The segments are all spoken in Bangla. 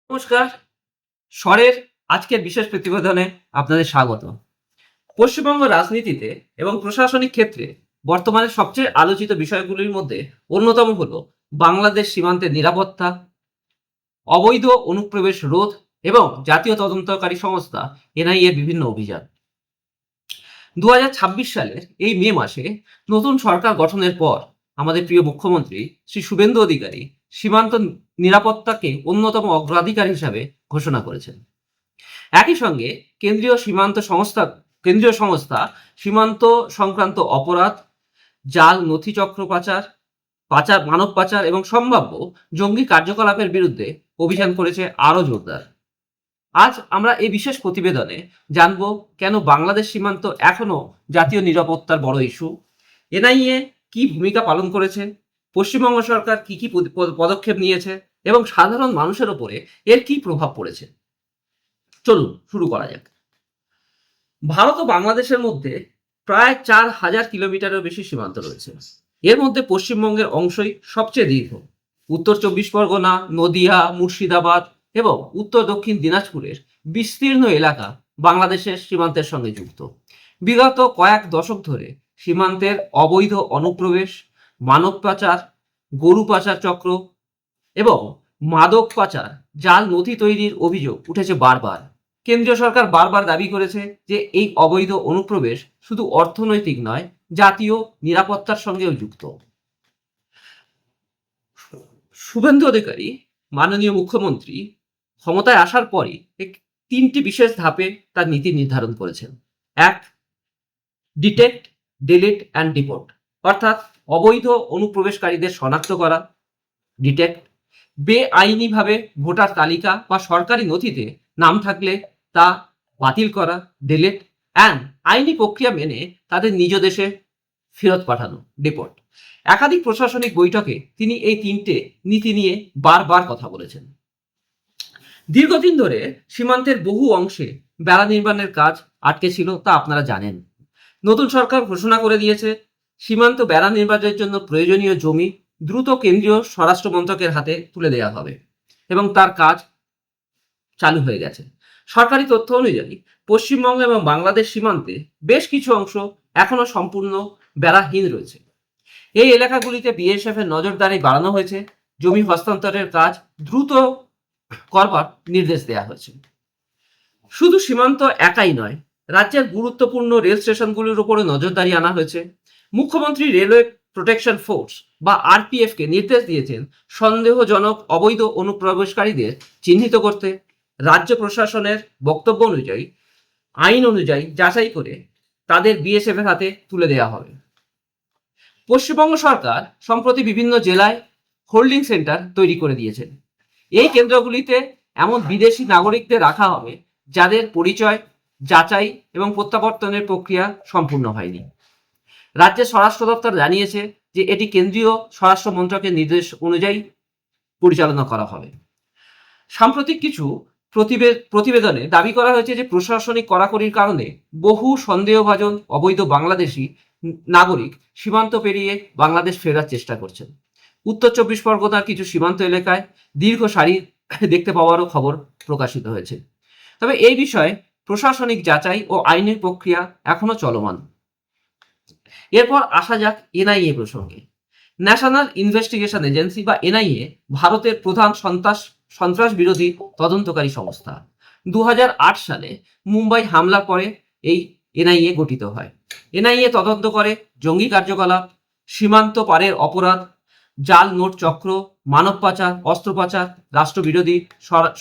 নমস্কার। স্বরের আজকের বিশেষ প্রতিবেদনে আপনাদের স্বাগত। পশ্চিমবঙ্গ রাজনীতিতে এবং প্রশাসনিক ক্ষেত্রে বর্তমানে সবচেয়ে আলোচিত বিষয়গুলির মধ্যে অন্যতম হল বাংলাদেশ সীমান্তের নিরাপত্তা, অবৈধ অনুপ্রবেশ রোধ এবং জাতীয় তদন্তকারী সংস্থা এনআইএ এর বিভিন্ন অভিযান। 2026 সালের এই মে মাসে নতুন সরকার গঠনের পর আমাদের প্রিয় মুখ্যমন্ত্রী শ্রী শুভেন্দু অধিকারী সীমান্ত নিরাপত্তাকে অন্যতম অগ্রাধিকার হিসাবে ঘোষণা করেছেন। একই সঙ্গে কেন্দ্রীয় সংস্থা সীমান্ত সংক্রান্ত অপরাধ, জাল নথি চক্র পাচার, মানব পাচার এবং সম্ভাব্য জঙ্গি কার্যকলাপের বিরুদ্ধে অভিযান করেছে আরও জোরদার। আজ আমরা এই বিশেষ প্রতিবেদনে জানব কেন বাংলাদেশ সীমান্ত এখনো জাতীয় নিরাপত্তার বড় ইস্যু, এনআইএ কি ভূমিকা পালন করেছে, পশ্চিমবঙ্গ সরকার কি কি পদক্ষেপ নিয়েছে এবং সাধারণ মানুষের ওপরে এর কি প্রভাব পড়েছে। চলুন শুরু করা যাক। ভারত ও বাংলাদেশের মধ্যে প্রায় 4,000 কিলোমিটারের বেশি সীমান্ত রয়েছে। এর মধ্যে পশ্চিমবঙ্গের অংশই সবচেয়ে দীর্ঘ। উত্তর 24 পরগনা, নদিয়া, মুর্শিদাবাদ এবং উত্তর দক্ষিণ দিনাজপুরের বিস্তীর্ণ এলাকা বাংলাদেশের সীমান্তের সঙ্গে যুক্ত। বিগত কয়েক দশক ধরে সীমান্তের অবৈধ অনুপ্রবেশ, মানব পাচার, গরু পাচার চক্র এবং মাদক পাচার, জাল নথি তৈরির অভিযোগ উঠেছে বারবার। কেন্দ্রীয় সরকার বারবার দাবি করেছে যে এই অবৈধ অনুপ্রবেশ শুধু অর্থনৈতিক নয়, জাতীয় নিরাপত্তার সঙ্গেও যুক্ত। শুভেন্দু অধিকারী মাননীয় মুখ্যমন্ত্রী ক্ষমতায় আসার পরই তিনটি বিশেষ ধাপে তার নীতি নির্ধারণ করেছেন। এক, ডিটেক্ট, ডিলিট অ্যান্ড ডিপোর্ট, অর্থাৎ অবৈধ অনুপ্রবেশকারীদের শনাক্ত করা, ডিটেক্ট, বেআইনিভাবে ভোটার তালিকা বা সরকারি নথিতে নাম থাকলে তা বাতিল করা, ডিলিট, অ্যান্ড আইনি প্রক্রিয়া মেনে তাদের নিজ দেশে ফেরত পাঠানো, ডিপোর্ট। একাধিক প্রশাসনিক বৈঠকে তিনি এই তিনটে নীতি নিয়ে বারবার কথা বলেছেন। দীর্ঘদিন ধরে সীমান্তের বহু অংশে বেড়া নির্মাণের কাজ আটকে ছিল, তা আপনারা জানেন। নতুন সরকার ঘোষণা করে দিয়েছে সীমান্ত বেড়া নির্মাণের জন্য প্রয়োজনীয় জমি দ্রুত কেন্দ্রীয় স্বরাষ্ট্র মন্ত্রকের হাতে তুলে দেওয়া হবে এবং তার কাজ চালু হয়ে গেছে। সরকারি তথ্য অনুযায়ী পশ্চিমবঙ্গ এবং বাংলাদেশ সীমান্তে বেশ কিছু অংশ এখনো সম্পূর্ণ বেড়াহীন রয়েছে। এই এলাকাগুলিতে বিএসএফ এর নজরদারি বাড়ানো হয়েছে, জমি হস্তান্তরের কাজ দ্রুত করবার নির্দেশ দেওয়া হয়েছে। শুধু সীমান্ত একাই নয়, রাজ্যের গুরুত্বপূর্ণ রেল স্টেশনগুলির উপরে নজরদারি আনা হয়েছে। মুখ্যমন্ত্রী রেলওয়ে প্রোটেকশন ফোর্স বা আরপিএফ কে নির্দেশ দিয়েছেন সন্দেহজনক অবৈধ অনুপ্রবেশকারীদের চিহ্নিত করতে, রাজ্য প্রশাসনের বক্তব্য অনুযায়ী আইন অনুযায়ী যাচাই করে তাদের বিএসএফ এর হাতে তুলে দেওয়া হবে। পশ্চিমবঙ্গ সরকার সম্প্রতি বিভিন্ন জেলায় হোল্ডিং সেন্টার তৈরি করে দিয়েছেন। এই কেন্দ্রগুলিতে এমন বিদেশি নাগরিকদের রাখা হবে যাদের পরিচয়, যাচাই এবং প্রত্যাবর্তনের প্রক্রিয়া সম্পূর্ণ হয়নি। রাজ্যের স্বরাষ্ট্র দপ্তর জানিয়েছে যে এটি কেন্দ্রীয় স্বরাষ্ট্র মন্ত্রকের নির্দেশ অনুযায়ী পরিচালনা করা হবে। সাম্প্রতিক কিছু প্রতিবেদনে দাবি করা হয়েছে যে প্রশাসনিক কড়াকড়ির কারণে বহু সন্দেহভাজন অবৈধ বাংলাদেশি নাগরিক সীমান্ত পেরিয়ে বাংলাদেশ ফেরার চেষ্টা করছেন। উত্তর 24 পরগনার কিছু সীমান্ত এলাকায় দীর্ঘ সারি দেখতে পাওয়ারও খবর প্রকাশিত হয়েছে। তবে এই বিষয়ে প্রশাসনিক যাচাই ও আইনের প্রক্রিয়া এখনো চলমান। এরপর আসা যাক এনআইএ প্রসঙ্গে। ন্যাশনাল ইনভেস্টিগেশন এজেন্সি বা এনআইএ ভারতের প্রধান সন্ত্রাস বিরোধী তদন্তকারী সংস্থা। 2008 সালে মুম্বাই হামলার পরে এই এনআইএ গঠিত হয়। এনআইএ তদন্ত করে জঙ্গি কার্যকলাপ, সীমান্ত পারের অপরাধ, জাল নোট চক্র, মানব পাচার, অস্ত্র পাচার, রাষ্ট্রবিরোধী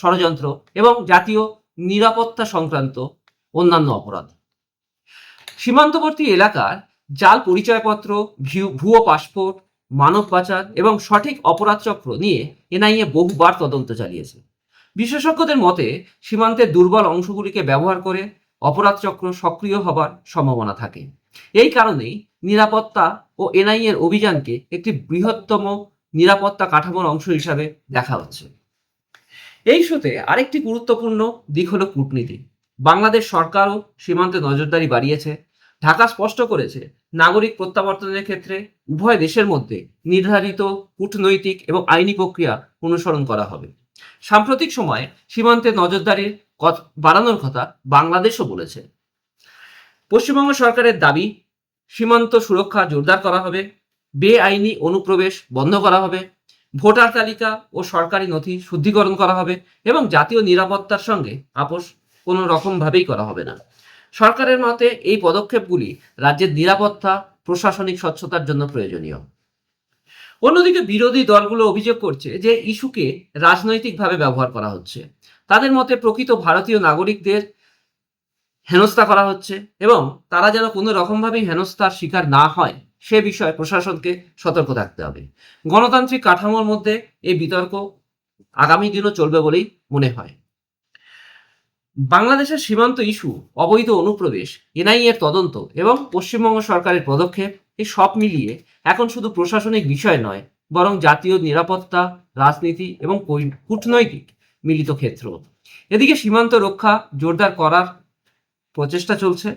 ষড়যন্ত্র এবং জাতীয় নিরাপত্তা সংক্রান্ত অন্যান্য অপরাধ। সীমান্তবর্তী এলাকার জাল পরিচয়পত্র, ভুয়ো পাসপোর্ট, মানব পাচার এবং সঠিক অপরাধ চক্র নিয়ে এনআইএ বহুবার তদন্ত চালিয়েছে। বিশেষজ্ঞদের মতে সীমান্তের দুর্বল অংশগুলিকে ব্যবহার করে অপরাধ চক্র সক্রিয় হবার সম্ভাবনা থাকে। এই কারণেই নিরাপত্তা ও এনআইএ এর অভিযানকে একটি বৃহত্তম নিরাপত্তা কাঠামোর অংশ হিসাবে দেখা হচ্ছে। এই ইস্যুতে আরেকটি গুরুত্বপূর্ণ দিক হলো কূটনীতি। বাংলাদেশ সরকারও সীমান্তে নজরদারি বাড়িয়েছে। ঢাকা স্পষ্ট করেছে নাগরিক প্রত্যাবর্তনের ক্ষেত্রে উভয় দেশের মধ্যে নির্ধারিত কূটনৈতিক এবং আইনি প্রক্রিয়া অনুসরণ করা হবে। সাম্প্রতিক সময়ে সীমান্তে নজরদারির বাড়ানোর কথা বাংলাদেশও বলেছে। পশ্চিমবঙ্গ সরকারের দাবি, সীমান্ত সুরক্ষা জোরদার করা হবে, বেআইনি অনুপ্রবেশ বন্ধ করা হবে, ভোটার তালিকা ও সরকারি নথি শুদ্ধিকরণ করা হবে এবং জাতীয় নিরাপত্তার সঙ্গে আপোষ কোনো রকমভাবেই করা হবে না। সরকারের মতে এই পদক্ষেপগুলি রাজ্যের নিরাপত্তা, প্রশাসনিক স্বচ্ছতার জন্য প্রয়োজনীয়। অন্যদিকে বিরোধী দলগুলো অভিযোগ করছে যে ইস্যুকে রাজনৈতিকভাবে ব্যবহার করা হচ্ছে। তাদের মতে প্রকৃত ভারতীয় নাগরিকদের হেনস্থা করা হচ্ছে এবং তারা যেন কোনো রকমভাবেই হেনস্থার শিকার না হয় সে বিষয়ে প্রশাসনকে সতর্ক থাকতে হবে। গণতান্ত্রিক কাঠামোর মধ্যে এই বিতর্ক আগামী দিনও চলবে বলেই মনে হয়। বাংলাদেশের সীমান্ত ইস্যু, অবৈধ অনুপ্রবেশ, এনআইএ এর তদন্ত এবং পশ্চিমবঙ্গ সরকারের পদক্ষেপ, এই সব মিলিয়ে এখন শুধু প্রশাসনিক বিষয় নয়, বরং জাতীয় নিরাপত্তা, রাজনীতি এবং কূটনৈতিক মিলিত ক্ষেত্র। এদিকে সীমান্ত রক্ষা জোরদার করার প্রচেষ্টা চলছে,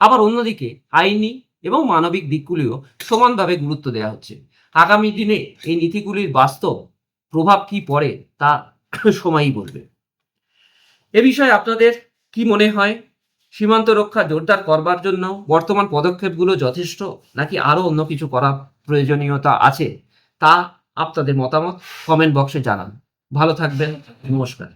আবার অন্যদিকে আইনি এবং মানবিক দিকগুলিও সমানভাবে গুরুত্ব দেওয়া হচ্ছে। আগামী দিনে এই নীতিগুলির বাস্তব প্রভাব কি পড়ে তা সময়ই বলবে। এ বিষয়ে আপনাদের কি মনে হয়? সীমান্ত রক্ষা জোরদার করবার জন্য বর্তমান পদক্ষেপগুলো যথেষ্ট, নাকি আরো অন্য কিছু করা প্রয়োজনীয়তা আছে? তা আপনাদের মতামত কমেন্ট বক্সে জানান। ভালো থাকবেন। নমস্কার।